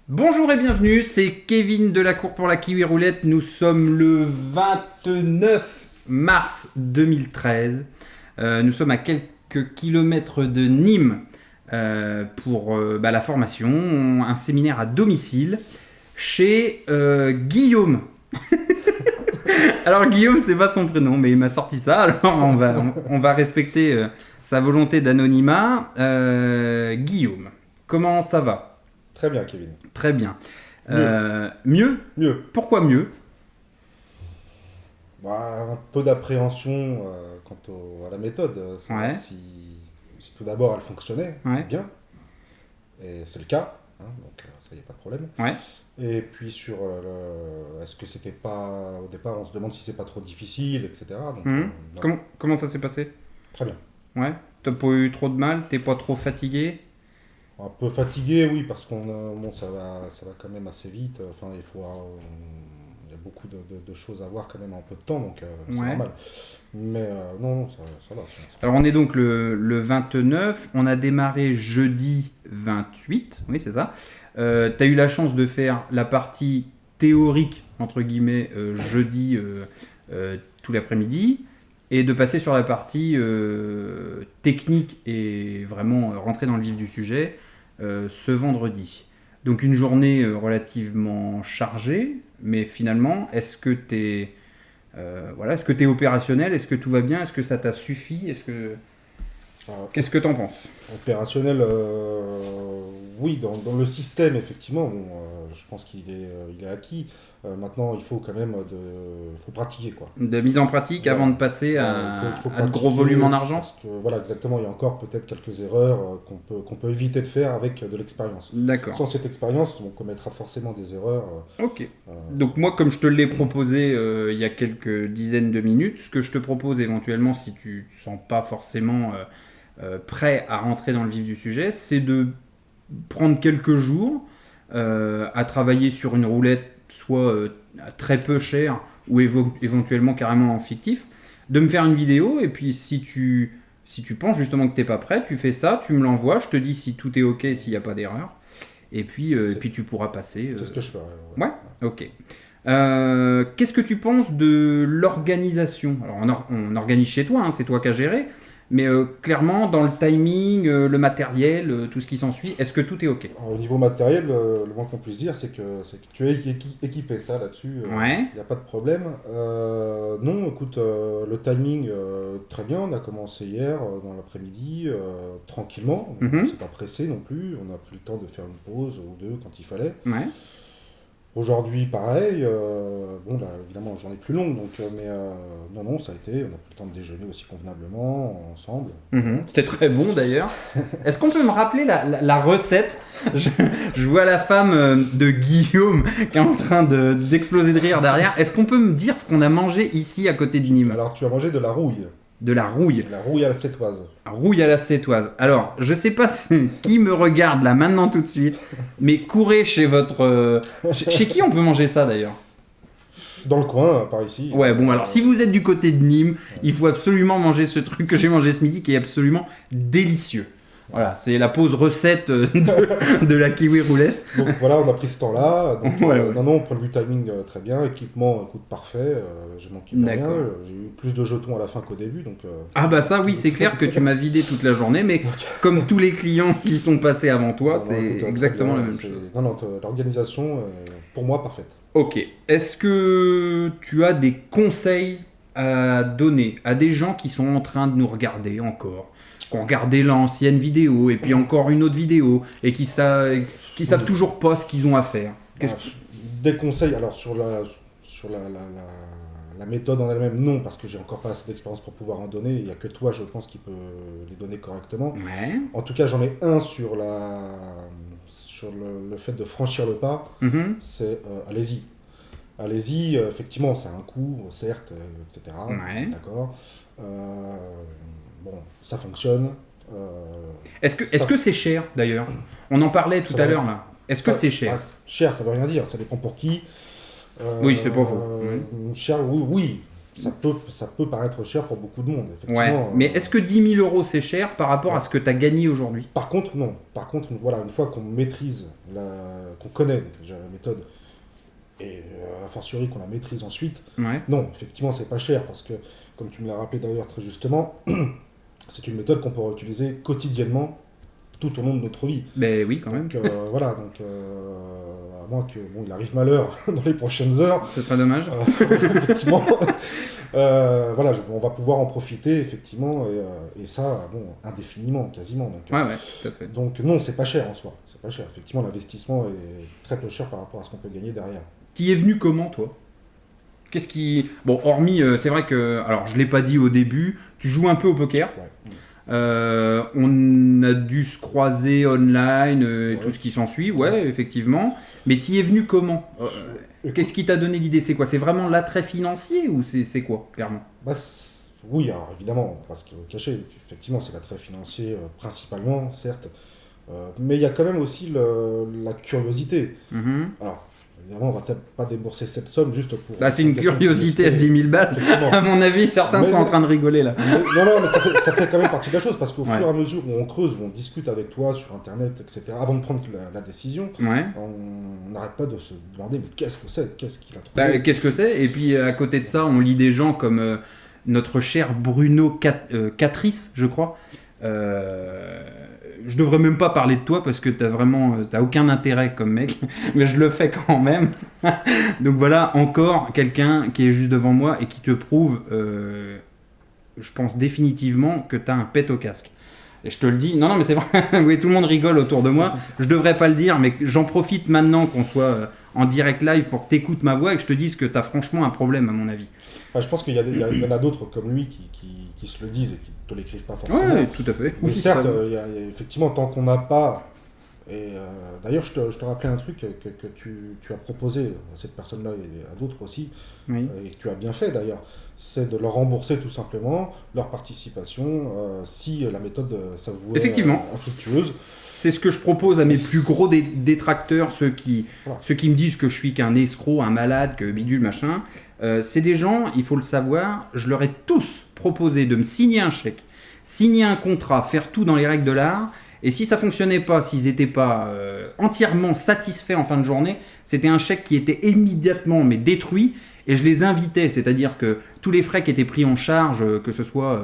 Bonjour et bienvenue, c'est Kevin de la Cour pour la Kiwi Roulette. Nous sommes le 29 mars 2013. Nous sommes à quelques kilomètres de Nîmes pour la formation, un séminaire à domicile chez Guillaume. Alors Guillaume, c'est pas son prénom, mais il m'a sorti ça, alors on va respecter sa volonté d'anonymat. Guillaume, comment ça va? Très bien, Kevin. Très bien. Mieux. Mieux? Mieux. Pourquoi mieux? Un peu d'appréhension à la méthode. Savoir Ouais. si tout d'abord elle fonctionnait Ouais. bien. Et c'est le cas. Donc ça, il n'y a pas de problème. Ouais. Et puis est-ce que c'était pas. Au départ, on se demande si c'est pas trop difficile, etc. Donc, Mhm. voilà. Comment ça s'est passé? Très bien. Ouais. T'as pas eu trop de mal? T'es pas trop fatigué? Un peu fatigué, oui, parce bon, ça va quand même assez vite. Enfin, il y a beaucoup de choses à voir quand même en peu de temps, donc c'est Ouais. normal. Mais non, ça va. Alors on est donc le 29, on a démarré jeudi 28, oui c'est ça. T'as eu la chance de faire la partie théorique, entre guillemets, jeudi tout l'après-midi, et de passer sur la partie technique et vraiment rentrer dans le vif du sujet ce vendredi. Donc une journée relativement chargée, mais finalement, est-ce que tu es opérationnel? Est-ce que tout va bien? Est-ce que ça t'a suffi? Qu'est-ce que t'en penses? Opérationnel, oui, dans le système, effectivement, bon, je pense il est acquis. Maintenant, il faut quand même faut pratiquer, quoi. De mise en pratique Voilà. avant de passer Il faut à de gros pratiquer, volumes en argent? parce que, voilà, exactement, il y a encore peut-être quelques erreurs qu'on peut éviter de faire avec de l'expérience. D'accord. Sans cette expérience, on commettra forcément des erreurs. Ok. Euh, Donc moi, comme je te l'ai proposé il y a quelques dizaines de minutes, ce que je te propose éventuellement, si tu ne te sens pas forcément prêt à rentrer dans le vif du sujet, c'est de prendre quelques jours à travailler sur une roulette, soit à très peu cher ou éventuellement carrément en fictif, de me faire une vidéo et puis si tu penses justement que tu n'es pas prêt, tu fais ça, tu me l'envoies, je te dis si tout est ok, s'il n'y a pas d'erreur, et puis tu pourras passer. c'est ce que je ferai. Ouais, ok. Qu'est-ce que tu penses de l'organisation? Alors on organise chez toi, hein, c'est toi qui as géré, mais clairement dans le timing, le matériel, tout ce qui s'ensuit, est-ce que tout est ok? Alors, au niveau matériel, le moins qu'on puisse dire, c'est que tu es équipé, ça là-dessus, Ouais. il n'y a pas de problème. Non, écoute, le timing, très bien, on a commencé hier dans l'après-midi, tranquillement, on Mhm. s'est pas pressé non plus, on a pris le temps de faire une pause ou deux quand il fallait. Ouais. Aujourd'hui, pareil, évidemment, journée plus longue, donc, non, ça a été, on a pris le temps de déjeuner aussi convenablement, ensemble. Mhm. C'était très bon d'ailleurs. Est-ce qu'on peut me rappeler la recette? je, je vois la femme de Guillaume qui est en train d'exploser de rire derrière. Est-ce qu'on peut me dire ce qu'on a mangé ici à côté du Nîmes? Alors, tu as mangé De la rouille à la sétoise. rouille à la sétoise. Alors, je sais pas qui me regarde là maintenant tout de suite, mais courez chez chez qui on peut manger ça d'ailleurs? Dans le coin, par ici. Ouais, bon, alors si vous êtes du côté de Nîmes, il faut absolument manger ce truc que j'ai mangé ce midi qui est absolument délicieux. Voilà, c'est la pause recette de la kiwi roulette. Donc voilà, on a pris ce temps-là. Donc, Ouais, ouais. non, point de vue timing, très bien. Équipement, écoute, parfait. J'ai manqué de rien. D'accord. J'ai eu plus de jetons à la fin qu'au début. Donc, Ah bah ça oui, c'est clair que tu m'as vidé toute la journée, mais comme tous les clients qui sont passés avant toi, bon, c'est écoute, très exactement bien, la même c'est- chose. Non, l'organisation, pour moi, parfaite. Ok. Est-ce que tu as des conseils à donner à des gens qui sont en train de nous regarder encore, qui ont regardé l'ancienne vidéo et puis encore une autre vidéo et qui savent toujours pas ce qu'ils ont à faire? Voilà, des conseils, alors sur la méthode en elle-même, non, parce que j'ai encore pas assez d'expérience pour pouvoir en donner. Il n'y a que toi, je pense, qui peut les donner correctement. Ouais. En tout cas, j'en ai un sur le fait de franchir le pas. Mhm. C'est allez-y. Allez-y, effectivement, ça a un coût, certes, etc. Ouais. D'accord. Bon, ça fonctionne. Est-ce que c'est cher d'ailleurs? On en parlait tout Ça à va. l'heure là. Est-ce que c'est cher? Cher, ça veut rien dire, ça dépend pour qui. Oui, c'est pas faux. Cher, oui, oui, ça peut paraître cher pour beaucoup de monde, Ouais, effectivement. mais est-ce que 10 000 euros c'est cher par rapport à ce que tu as gagné aujourd'hui? Par contre, non. Par contre, voilà, une fois qu'on maîtrise, qu'on connaît déjà la méthode, et a fortiori qu'on la maîtrise ensuite, Ouais. non, effectivement, c'est pas cher, parce que, comme tu me l'as rappelé d'ailleurs très justement, c'est une méthode qu'on pourra utiliser quotidiennement tout au long de notre vie. Ben oui, quand même. Donc voilà, donc à moins que bon, il arrive malheur dans les prochaines heures, Ce serait dommage. effectivement, voilà, on va pouvoir en profiter effectivement et ça, bon, indéfiniment, quasiment. Donc, Ouais, tout à fait. donc non, c'est pas cher en soi, c'est pas cher. Effectivement, l'investissement est très peu cher par rapport à ce qu'on peut gagner derrière. T'y es venu comment, toi? Qu'est-ce qui... Bon, hormis, c'est vrai que... Alors, je l'ai pas dit au début, tu joues un peu au poker. Ouais. On a dû se croiser online, et Ouais. tout ce qui s'ensuit, ouais, effectivement. Mais t'y es venu comment? Qu'est-ce qui t'a donné l'idée? C'est quoi? C'est vraiment l'attrait financier ou c'est quoi, clairement? Bah, oui, alors évidemment, parce qu'il faut le cacher, effectivement, c'est l'attrait financier principalement, certes, mais il y a quand même aussi la curiosité. Mhm. Alors, évidemment, on va peut-être pas débourser cette somme juste pour... Bah, c'est une question de curiosité à 10 000 balles. Effectivement. À mon avis, certains Mais sont en train de rigoler là. Non, mais ça fait quand même partie de la chose, parce qu'au Ouais. fur et à mesure où on creuse, où on discute avec toi sur Internet, etc., avant de prendre la décision, Ouais. on n'arrête pas de se demander, mais qu'est-ce que c'est? Qu'est-ce qu'il a trouvé? Bah, qu'est-ce que c'est? Et puis à côté de ça, on lit des gens comme notre cher Bruno Catrice, je crois. Je devrais même pas parler de toi parce que t'as aucun intérêt comme mec, mais je le fais quand même. Donc voilà, encore quelqu'un qui est juste devant moi et qui te prouve, je pense définitivement que t'as un pet au casque. Et je te le dis, non, mais c'est vrai, oui, tout le monde rigole autour de moi. Je devrais pas le dire, mais j'en profite maintenant qu'on soit en direct live pour que tu écoutes ma voix et que je te dise que tu as franchement un problème, à mon avis. Enfin, je pense qu'il y en a d'autres comme lui qui se le disent et qui ne te l'écrivent pas forcément. Ouais, tout à fait. Mais Oui, certes, ça- il y a effectivement, tant qu'on n'a pas. Et d'ailleurs, je te rappelais un truc que tu as proposé à cette personne-là et à d'autres aussi, oui. et que tu as bien fait d'ailleurs, c'est de leur rembourser tout simplement leur participation si la méthode s'avouait Effectivement. infructueuse. C'est ce que je propose à mes plus gros détracteurs, ceux qui me disent que je suis qu'un escroc, un malade, que bidule, machin. C'est des gens, il faut le savoir, je leur ai tous proposé de me signer un chèque, signer un contrat, faire tout dans les règles de l'art. Et si ça fonctionnait pas, s'ils n'étaient pas entièrement satisfaits en fin de journée, c'était un chèque qui était immédiatement détruit. Et je les invitais, c'est-à-dire que tous les frais qui étaient pris en charge, que ce soit